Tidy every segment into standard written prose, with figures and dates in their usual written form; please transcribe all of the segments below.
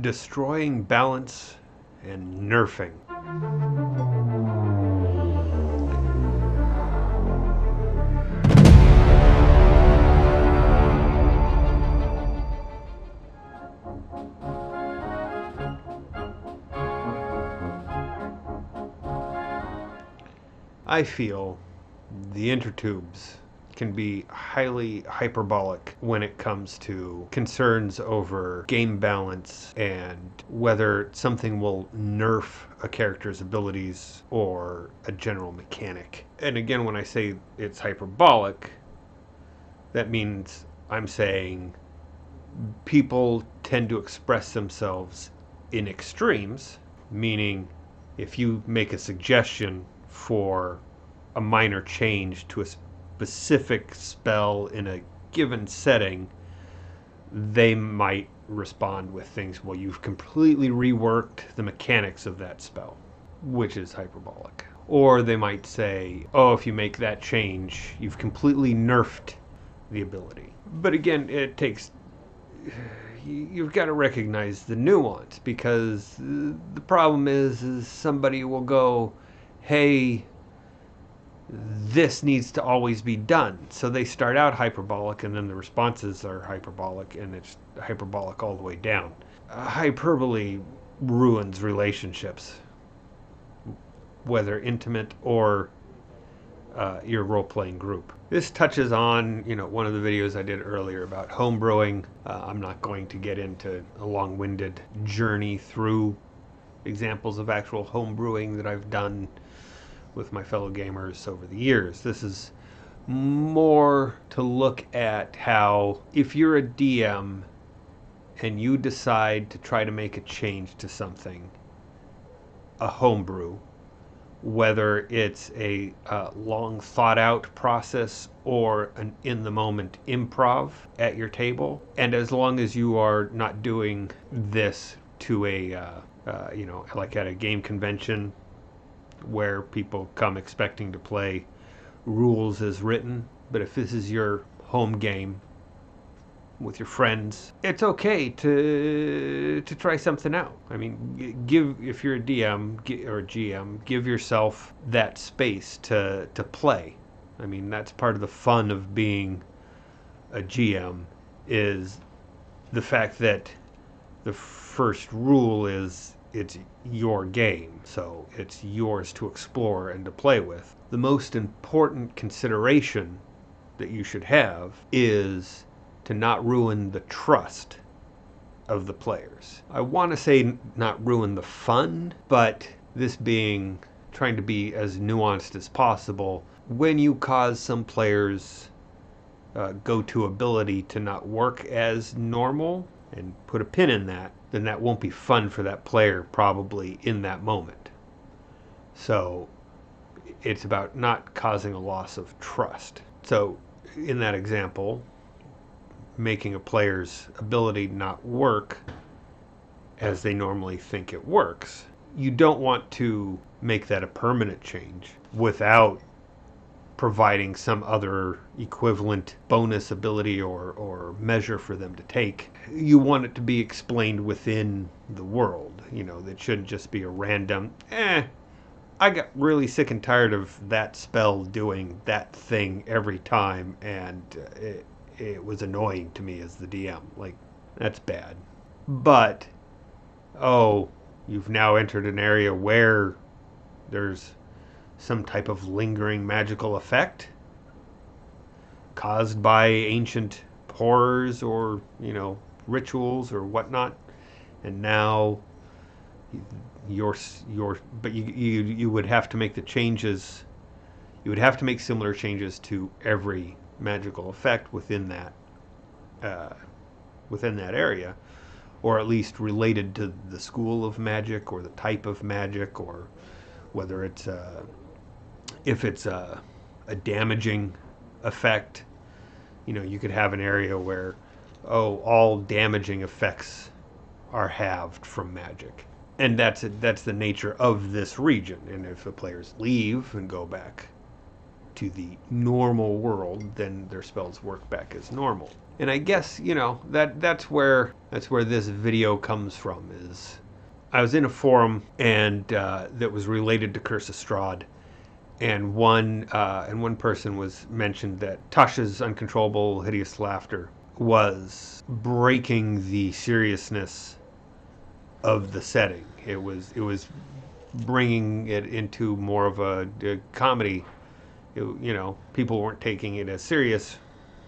destroying balance and nerfing. I feel the intertubes can be highly hyperbolic when it comes to concerns over game balance and whether something will nerf a character's abilities or a general mechanic. And again, when I say it's hyperbolic, that means I'm saying people tend to express themselves in extremes, meaning if you make a suggestion for a minor change to a specific spell in a given setting, they might respond with things, well, you've completely reworked the mechanics of that spell, which is hyperbolic. Or they might say, oh, if you make that change, you've completely nerfed the ability. But again, you've got to recognize the nuance, because the problem is somebody will go, hey, this needs to always be done. So they start out hyperbolic, and then the responses are hyperbolic, and it's hyperbolic all the way down. Hyperbole ruins relationships, whether intimate or your role-playing group. This touches on, one of the videos I did earlier about homebrewing. I'm not going to get into a long-winded journey through examples of actual homebrewing that I've done with my fellow gamers over the years. This is more to look at how, if you're a DM and you decide to try to make a change to something, a homebrew, whether it's a long thought out process or an in the moment improv at your table, and as long as you are not doing this to like at a game convention where people come expecting to play rules as written, but if this is your home game with your friends, it's okay to try something out. I mean, if you're a DM or a GM, give yourself that space to play. I mean, that's part of the fun of being a GM, is the fact that the first rule is it's your game, so it's yours to explore and to play with. The most important consideration that you should have is to not ruin the trust of the players. I want to say not ruin the fun, but this being trying to be as nuanced as possible. When you cause some players' go-to ability to not work as normal and put a pin in that, then that won't be fun for that player probably in that moment. So it's about not causing a loss of trust. So in that example, making a player's ability not work as they normally think it works, you don't want to make that a permanent change without providing some other equivalent bonus ability or measure for them to take. You want it to be explained within the world. That shouldn't just be a random, I got really sick and tired of that spell doing that thing every time, and it was annoying to me as the DM. Like, that's bad. But, you've now entered an area where there's some type of lingering magical effect caused by ancient horrors or, rituals or whatnot. And now but you would have to make the changes. You would have to make similar changes to every magical effect within that area, or at least related to the school of magic or the type of magic, or whether it's if it's a damaging effect. You could have an area where all damaging effects are halved from magic, and that's the nature of this region. And if the players leave and go back to the normal world, then their spells work back as normal. And I guess, you know, that's where this video comes from. Is I was in a forum and that was related to Curse of Strahd, and one person was mentioned that Tasha's uncontrollable hideous laughter was breaking the seriousness of the setting. It was bringing it into more of a comedy. You know, people weren't taking it as serious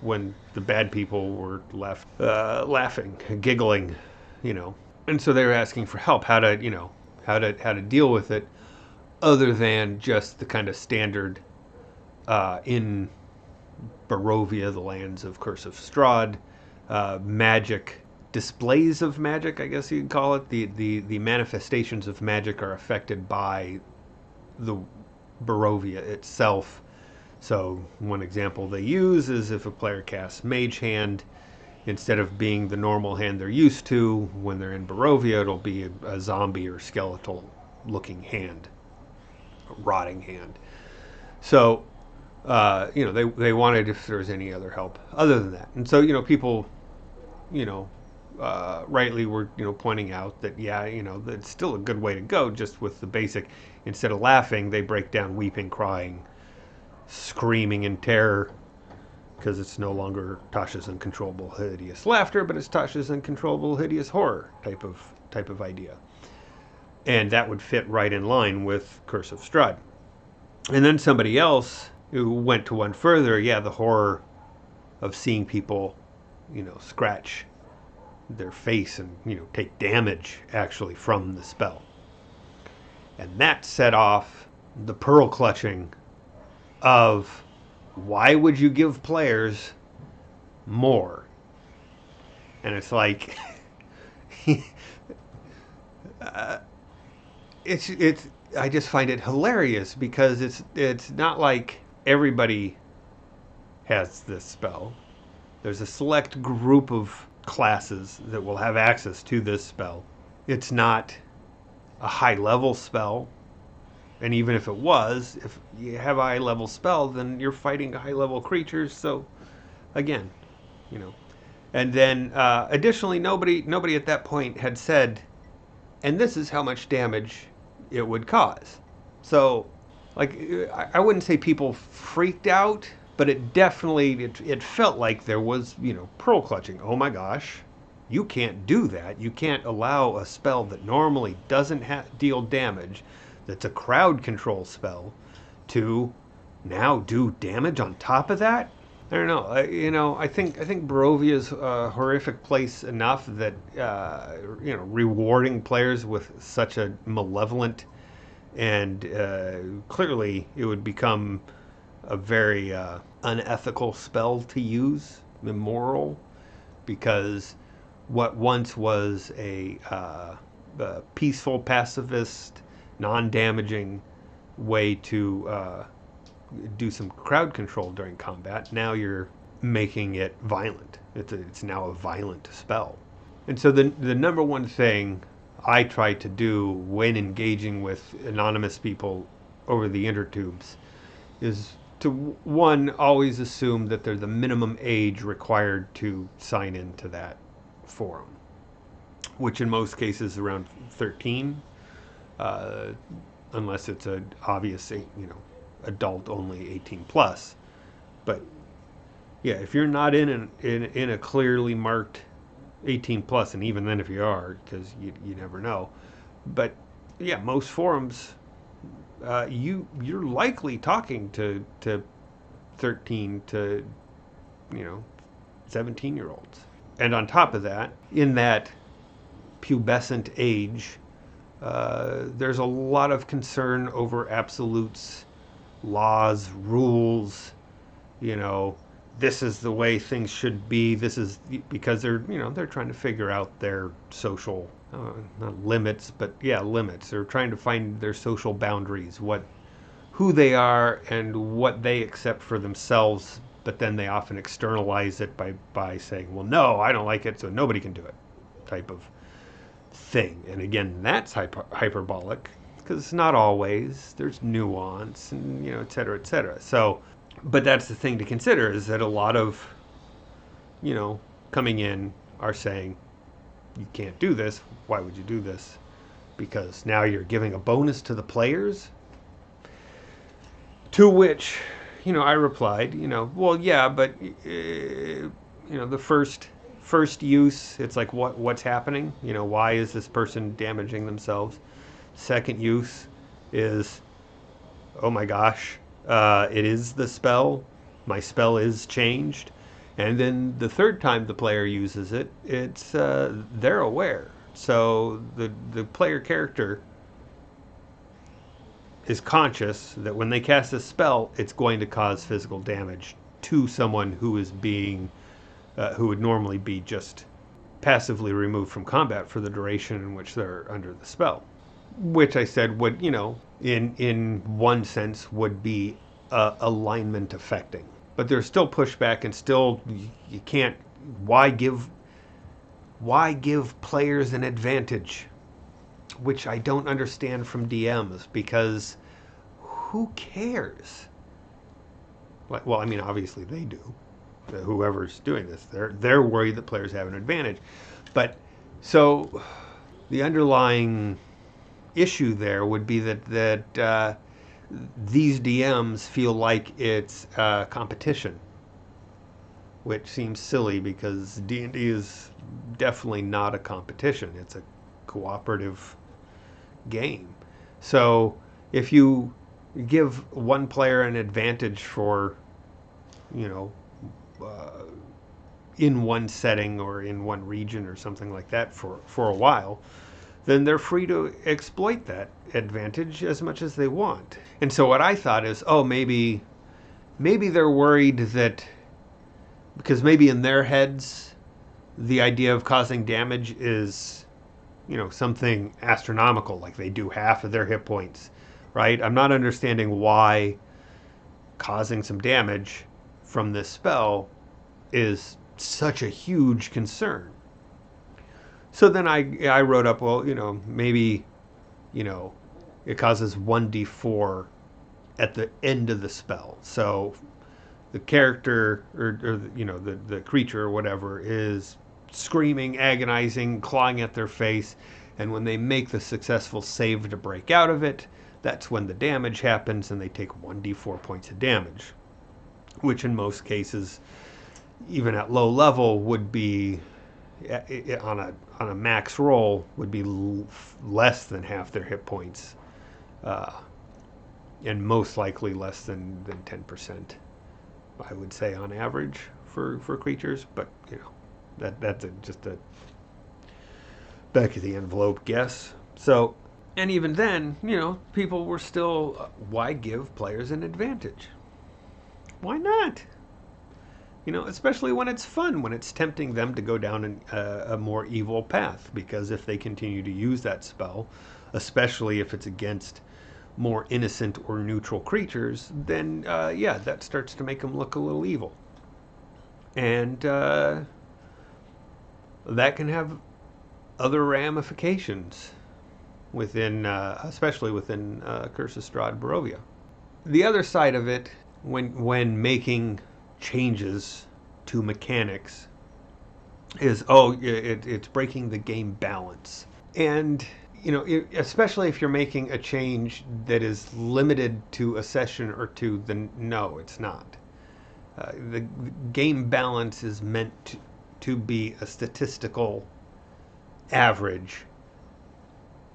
when the bad people were left laughing, giggling, you know. And so they were asking for help, how to, you know, how to deal with it, other than just the kind of standard in Barovia, the lands of Curse of Strahd, magic, displays of magic, I guess you'd call it. The manifestations of magic are affected by the Barovia itself. So one example they use is if a player casts Mage Hand, instead of being the normal hand they're used to, when they're in Barovia, it'll be a zombie or skeletal looking hand, a rotting hand. So, you know, they wanted if there was any other help other than that. And so, you know, people, you know, rightly were, you know, pointing out that, yeah, you know, that's still a good way to go, just with the basic, instead of laughing, they break down weeping, crying, screaming in terror, because it's no longer Tasha's uncontrollable hideous laughter, but it's Tasha's uncontrollable hideous horror type of idea. And that would fit right in line with Curse of Strahd. And then somebody else who went to one further, yeah, the horror of seeing people, you know, scratch their face and, you know, take damage actually from the spell. And that set off the pearl clutching of, why would you give players more? And it's like, it's I just find it hilarious, because it's not like everybody has this spell. There's a select group of classes that will have access to this spell. It's not a high level spell. And even if it was, if you have a high-level spell, then you're fighting high-level creatures. So, again, you know. And then, additionally, nobody at that point had said, and this is how much damage it would cause. So, like, I wouldn't say people freaked out, but it definitely, it felt like there was, you know, pearl clutching. Oh my gosh, you can't do that. You can't allow a spell that normally doesn't deal damage, that's a crowd control spell, to now do damage on top of that. I don't know. You know, I think Barovia is a horrific place enough that you know, rewarding players with such a malevolent and clearly it would become a very unethical spell to use, immoral, because what once was a peaceful, pacifist, non-damaging way to do some crowd control during combat, now you're making it violent. It's now a violent spell. And so the number one thing I try to do when engaging with anonymous people over the intertubes is to, one, always assume that they're the minimum age required to sign into that forum, which in most cases is around 13. Unless it's an obvious, you know, adult only 18 plus. But yeah, if you're not in a clearly marked 18 plus, and even then if you are, because you never know. But yeah, most forums, you're likely talking to 13 to, you know, 17-year-olds. And on top of that, in that pubescent age, there's a lot of concern over absolutes, laws, rules. You know, this is the way things should be. This is because they're, you know, they're trying to figure out their social, not limits, but yeah, limits. They're trying to find their social boundaries, who they are and what they accept for themselves. But then they often externalize it by saying, well, no, I don't like it, so nobody can do it, type of thing. And again, that's hyperbolic, because it's not always. There's nuance, and, you know, et cetera, et cetera. So, but that's the thing to consider, is that a lot of you know, coming in are saying, you can't do this. Why would you do this? Because now you're giving a bonus to the players. To which, you know, I replied, you know, well, yeah, but you know, the first use, it's like what's happening? You know, why is this person damaging themselves? Second use is, oh my gosh, it is the spell. My spell is changed. And then the third time the player uses it, it's they're aware. So the player character is conscious that when they cast a spell, it's going to cause physical damage to someone who is being, who would normally be just passively removed from combat for the duration in which they're under the spell. Which I said would, you know, in one sense would be alignment affecting. But there's still pushback, and still you can't. Why give players an advantage? Which I don't understand from DMs, because who cares? Well, I mean, obviously they do. Whoever's doing this, they're worried that players have an advantage. But so the underlying issue there would be that these DMs feel like it's competition, which seems silly because D&D is definitely not a competition. It's a cooperative game. So if you give one player an advantage for, you know, in one setting or in one region or something like that for a while, then they're free to exploit that advantage as much as they want. And so what I thought is, oh, maybe they're worried that, because maybe in their heads the idea of causing damage is, you know, something astronomical, like they do half of their hit points, right? I'm not understanding why causing some damage from this spell is such a huge concern. So then I wrote up, well, you know, maybe, you know, it causes 1d4 at the end of the spell. So the character or you know, the creature or whatever is screaming, agonizing, clawing at their face, and when they make the successful save to break out of it, that's when the damage happens, and they take 1d4 points of damage, which in most cases, even at low level, would be on a max roll would be less than half their hit points, and most likely less than 10%, I would say, on average for creatures. But you know, that's just a back of the envelope guess. So, and even then, you know, people were still, why give players an advantage? Why not? You know, especially when it's fun, when it's tempting them to go down a more evil path. Because if they continue to use that spell, especially if it's against more innocent or neutral creatures, then yeah, that starts to make them look a little evil. And that can have other ramifications within, especially within Curse of Strahd Barovia. The other side of it, when making changes to mechanics, is, oh, it's breaking the game balance. And you know, especially if you're making a change that is limited to a session or two, then no, it's not. The game balance is meant to be a statistical average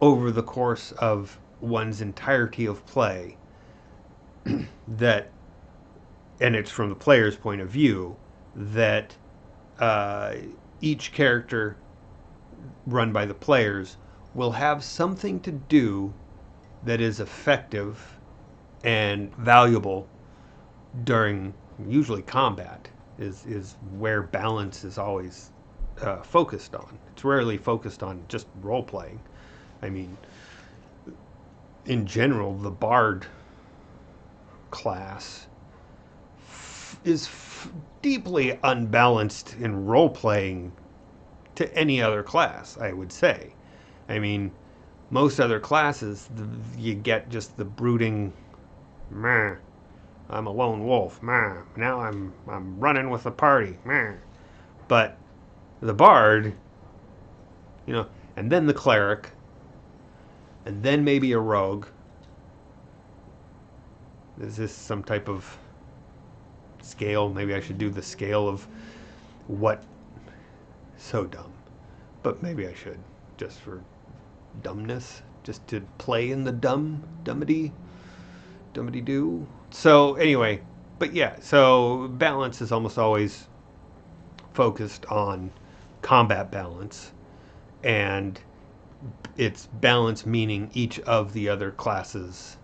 over the course of one's entirety of play, that, and it's from the player's point of view, that each character run by the players will have something to do that is effective and valuable during, usually combat is where balance is always focused on. It's rarely focused on just role playing. I mean, in general, the bard class is deeply unbalanced in role playing to any other class, I would say. I mean, most other classes, you get just the brooding, meh, I'm a lone wolf, meh, now I'm running with the party, meh. But the bard, you know, and then the cleric, and then maybe a rogue. Is this some type of scale? Maybe I should do the scale of what. So dumb. But maybe I should, just for dumbness, just to play in the dummity do. So anyway, but yeah, so balance is almost always focused on combat balance, and it's balance meaning each of the other classes.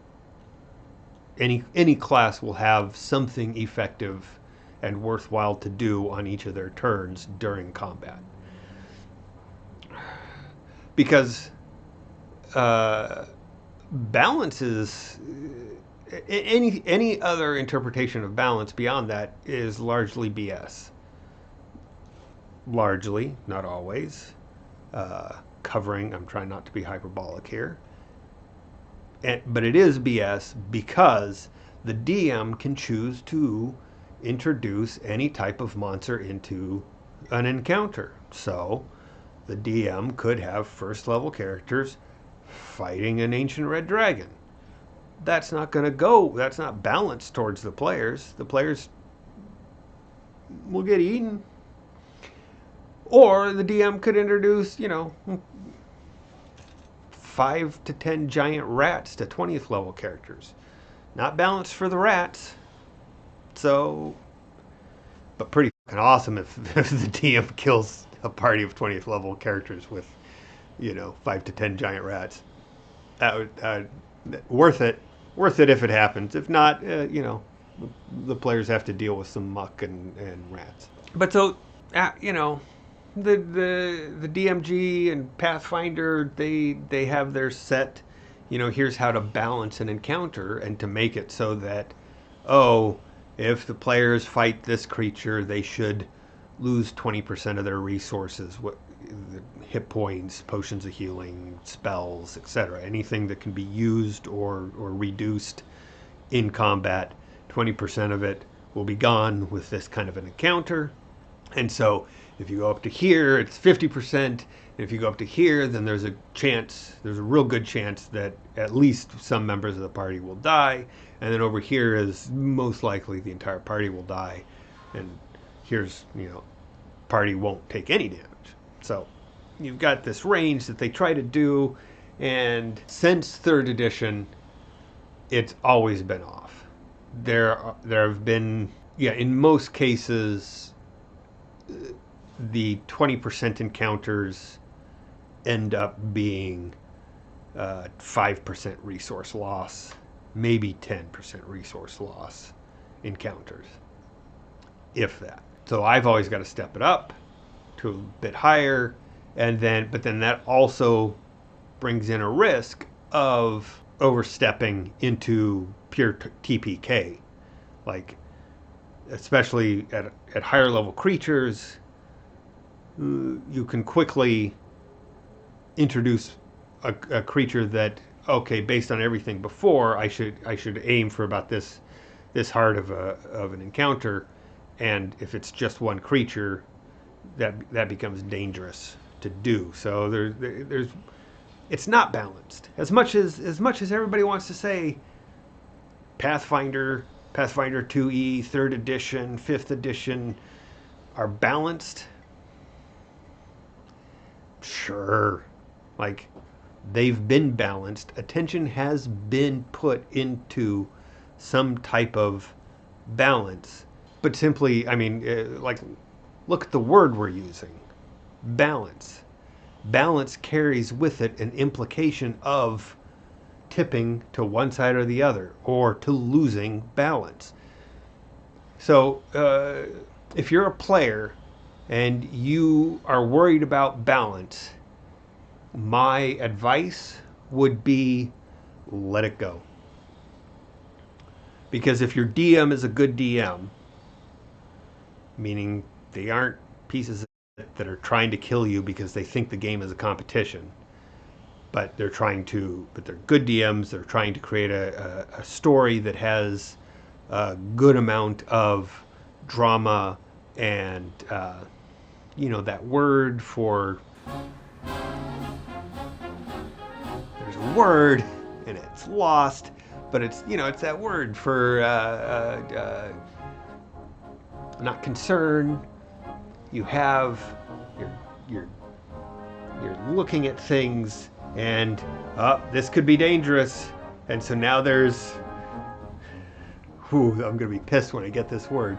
Any class will have something effective and worthwhile to do on each of their turns during combat. Because balance is any other interpretation of balance beyond that is largely BS. Largely, not always. Covering, I'm trying not to be hyperbolic here. But it is BS because the DM can choose to introduce any type of monster into an encounter. So the DM could have first level characters fighting an ancient red dragon. That's not going to go, that's not balanced towards the players. The players will get eaten. Or the DM could introduce, 5 to 10 giant rats to 20th level characters. Not balanced for the rats. So, but pretty fucking awesome if the DM kills a party of 20th level characters with, 5 to 10 giant rats. That would, worth it. Worth it if it happens. If not, the players have to deal with some muck and rats. But so, the DMG and Pathfinder, they have their set, here's how to balance an encounter and to make it so that, if the players fight this creature, they should lose 20% of their resources, hit points, potions of healing, spells, etc. Anything that can be used or reduced in combat, 20% of it will be gone with this kind of an encounter. And so if you go up to here, it's 50%. And if you go up to here, then there's a real good chance that at least some members of the party will die. And then over here is most likely the entire party will die. And here's, party won't take any damage. So you've got this range that they try to do. And since 3rd edition, it's always been off. There have been, in most cases, the 20% encounters end up being 5% resource loss, maybe 10% resource loss encounters, if that. So I've always got to step it up to a bit higher, but then that also brings in a risk of overstepping into pure TPK, like especially at higher level creatures. You can quickly introduce a creature that, based on everything before, I should aim for about this hard of an encounter, and if it's just one creature, that becomes dangerous to do. So there's it's not balanced as much as everybody wants to say. Pathfinder 2E, 3rd edition, 5th edition are balanced. Sure, like they've been balanced. Attention has been put into some type of balance, but simply, look at the word we're using, balance. Balance carries with it an implication of tipping to one side or the other, or to losing balance. So if you're a player and you are worried about balance, my advice would be let it go. Because if your DM is a good DM, meaning they aren't pieces that are trying to kill you because they think the game is a competition, but they're good DMs, they're trying to create a story that has a good amount of drama and that word for, there's a word and it's lost, but it's, it's that word for not concern. You have, you're looking at things and, this could be dangerous. And so now there's, I'm going to be pissed when I get this word.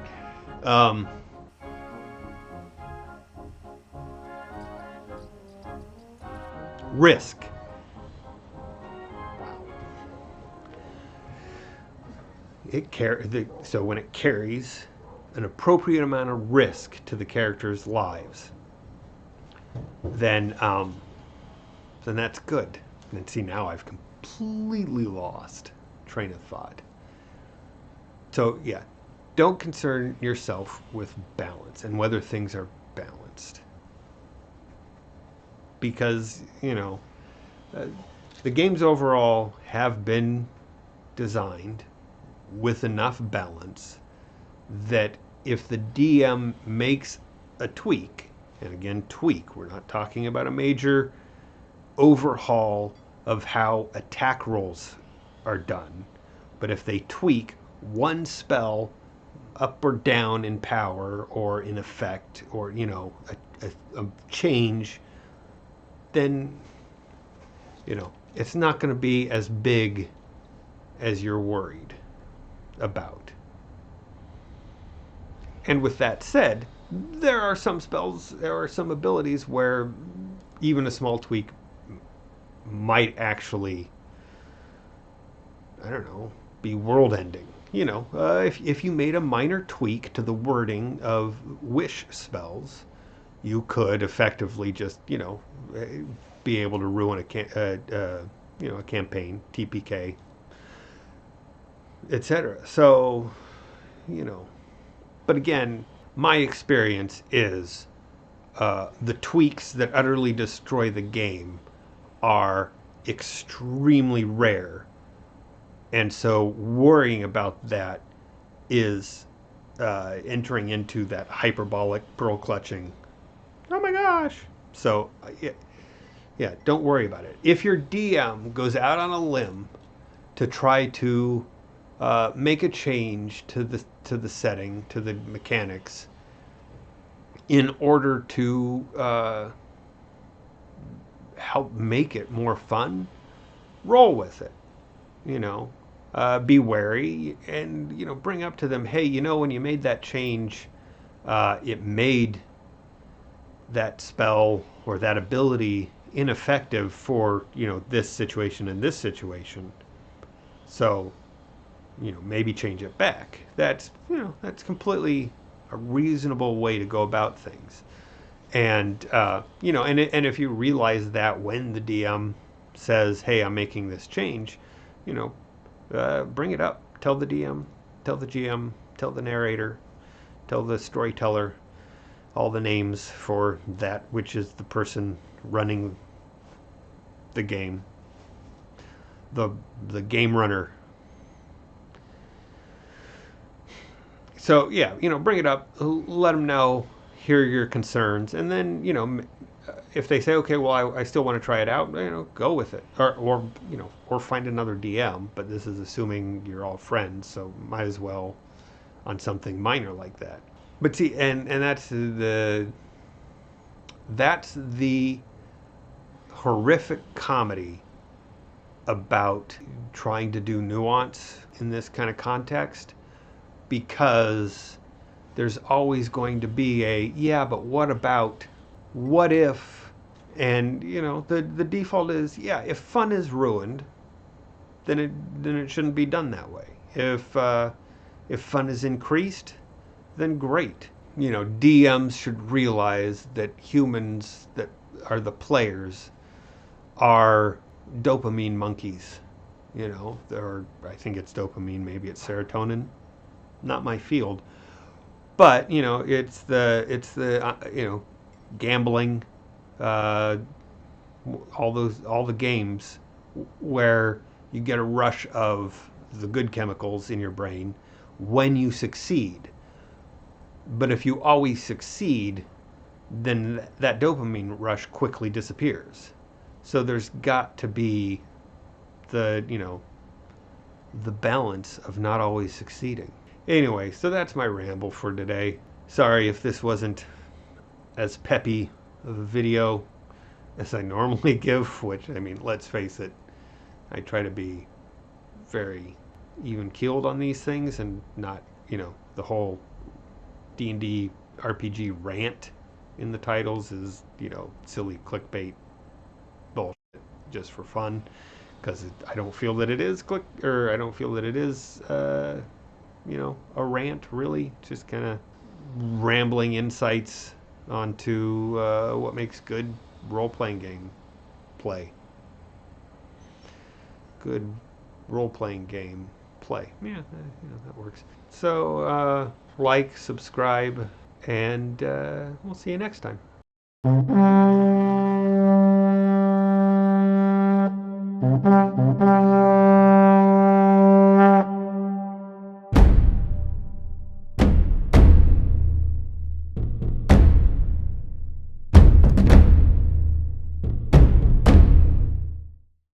Risk. So when it carries an appropriate amount of risk to the characters' lives, then that's good. And see, now I've completely lost train of thought. So yeah, don't concern yourself with balance and whether things are balanced. Because, the games overall have been designed with enough balance that if the DM makes a tweak, and again, tweak, we're not talking about a major overhaul of how attack rolls are done, but if they tweak one spell up or down in power or in effect, or, a change, then, it's not going to be as big as you're worried about. And with that said, there are some abilities where even a small tweak might actually, be world-ending. If you made a minor tweak to the wording of wish spells, you could effectively just, be able to ruin a campaign, TPK, etc. So, but again, my experience is the tweaks that utterly destroy the game are extremely rare. And so worrying about that is entering into that hyperbolic pearl clutching. Oh my gosh. So, yeah, don't worry about it. If your DM goes out on a limb to try to make a change to the setting, to the mechanics, in order to help make it more fun, roll with it. Be wary and bring up to them, hey, when you made that change, it made that spell or that ability ineffective for this situation and this situation. So maybe change it back. That's completely a reasonable way to go about things. And and if you realize that when the DM says, hey, I'm making this change, bring it up. Tell the DM, tell the GM, tell the narrator, tell the storyteller all the names for that which is the person running the game, the game runner. So yeah, bring it up, let them know, hear your concerns, and then if they say, okay, well, I still want to try it out, go with it, or find another DM. But this is assuming you're all friends, so might as well on something minor like that. But see, and that's the horrific comedy about trying to do nuance in this kind of context, because there's always going to be but what about, what if, and the default is, if fun is ruined, then it shouldn't be done that way. If fun is increased, then great. DMs should realize that humans that are the players are dopamine monkeys. Or I think it's dopamine, maybe it's serotonin, not my field. But it's the gambling, all the games where you get a rush of the good chemicals in your brain when you succeed. But if you always succeed, then that dopamine rush quickly disappears. So there's got to be the, the balance of not always succeeding. Anyway, so that's my ramble for today. Sorry if this wasn't as peppy of a video as I normally give, which, I mean, let's face it, I try to be very even-keeled on these things and not, the whole D&D RPG rant in the titles is, silly clickbait bullshit just for fun, because I don't feel that it is I don't feel that it is, a rant, really. Just kind of rambling insights onto what makes good role-playing game play. Good role-playing game play. Yeah, that works. So, like, subscribe, and we'll see you next time.